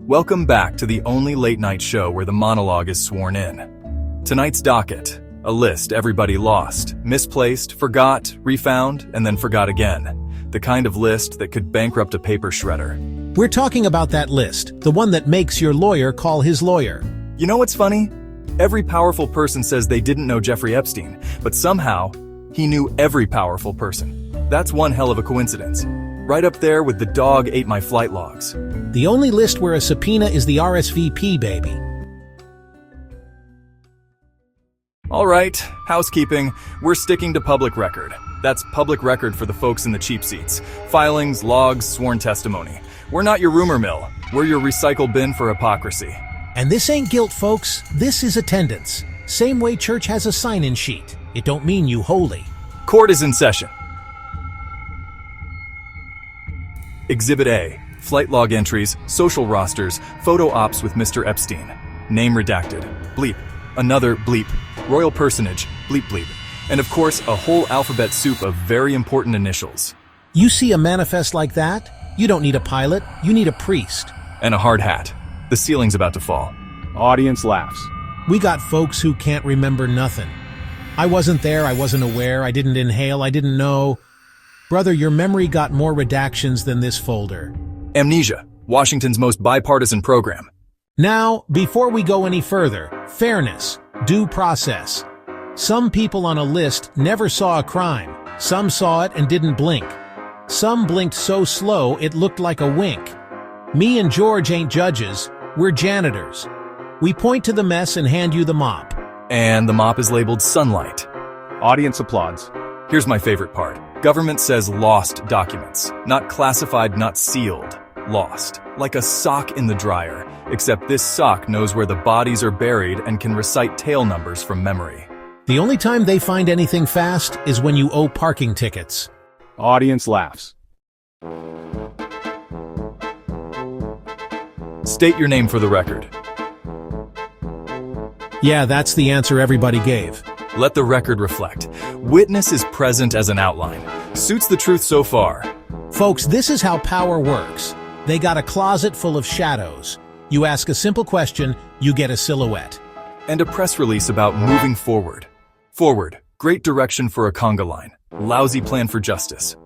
Welcome back to the only late-night show where the monologue is sworn in. Tonight's docket, a list everybody lost, misplaced, forgot, refound, and then forgot again. The kind of list that could bankrupt a paper shredder. We're talking about that list, the one that makes your lawyer call his lawyer. You know what's funny? Every powerful person says they didn't know Jeffrey Epstein, but somehow, he knew every powerful person. That's one hell of a coincidence. Right up there with the dog ate my flight logs. The only list where a subpoena is the RSVP, baby. All right, housekeeping. We're sticking to public record. That's public record for the folks in the cheap seats. Filings, logs, sworn testimony. We're not your rumor mill. We're your recycle bin for hypocrisy. And this ain't guilt, folks. This is attendance. Same way church has a sign-in sheet. It don't mean you holy. Court is in session. Exhibit A. Flight log entries, social rosters, photo ops with Mr. Epstein. Name redacted. Bleep. Another bleep. Royal personage. Bleep bleep. And of course, a whole alphabet soup of very important initials. You see a manifest like that? You don't need a pilot, you need a priest. And a hard hat. The ceiling's about to fall. Audience laughs. We got folks who can't remember nothing. I wasn't there, I wasn't aware, I didn't inhale, I didn't know. Brother, your memory got more redactions than this folder. Amnesia, Washington's most bipartisan program. Now, before we go any further, fairness, due process. Some people on a list never saw a crime. Some saw it and didn't blink. Some blinked so slow it looked like a wink. Me and George ain't judges, we're janitors. We point to the mess and hand you the mop. And the mop is labeled sunlight. Audience applauds. Here's my favorite part. Government says lost documents. Not classified, not sealed. Lost. Like a sock in the dryer. Except this sock knows where the bodies are buried and can recite tail numbers from memory. The only time they find anything fast is when you owe parking tickets. Audience laughs. State your name for the record. Yeah, that's the answer everybody gave. Let the record reflect. Witness is present as an outline. Suits the truth so far. Folks, this is how power works. They got a closet full of shadows. You ask a simple question, you get a silhouette. And a press release about moving forward. Forward. Great direction for a conga line. Lousy plan for justice.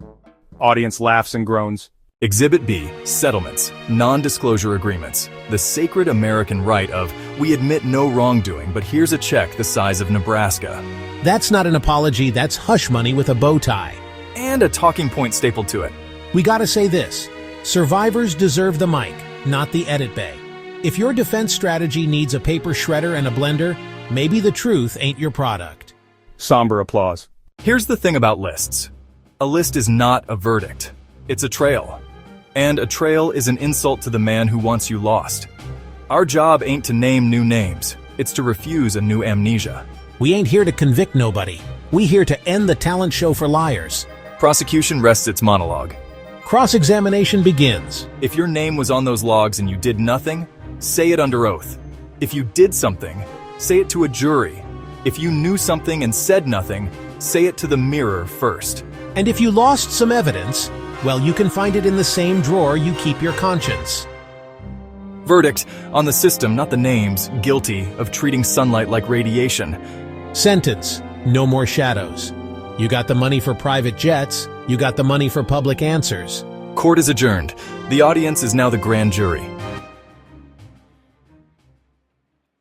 Audience laughs and groans. Exhibit B. Settlements. Non-disclosure agreements. The sacred American right of, we admit no wrongdoing, but here's a check the size of Nebraska. That's not an apology, that's hush money with a bow tie. And a talking point stapled to it. We gotta say this. Survivors deserve the mic, not the edit bay. If your defense strategy needs a paper shredder and a blender, maybe the truth ain't your product. Somber applause. Here's the thing about lists. A list is not a verdict. It's a trail. And a trail is an insult to the man who wants you lost. Our job ain't to name new names. It's to refuse a new amnesia. We ain't here to convict nobody. We here to end the talent show for liars. Prosecution rests its monologue. Cross-examination begins. If your name was on those logs and you did nothing, say it under oath. If you did something, say it to a jury. If you knew something and said nothing, say it to the mirror first. And if you lost some evidence, well, you can find it in the same drawer you keep your conscience. Verdict, on the system, not the names, guilty of treating sunlight like radiation. Sentence, no more shadows. You got the money for private jets, you got the money for public answers. Court is adjourned. The audience is now the grand jury.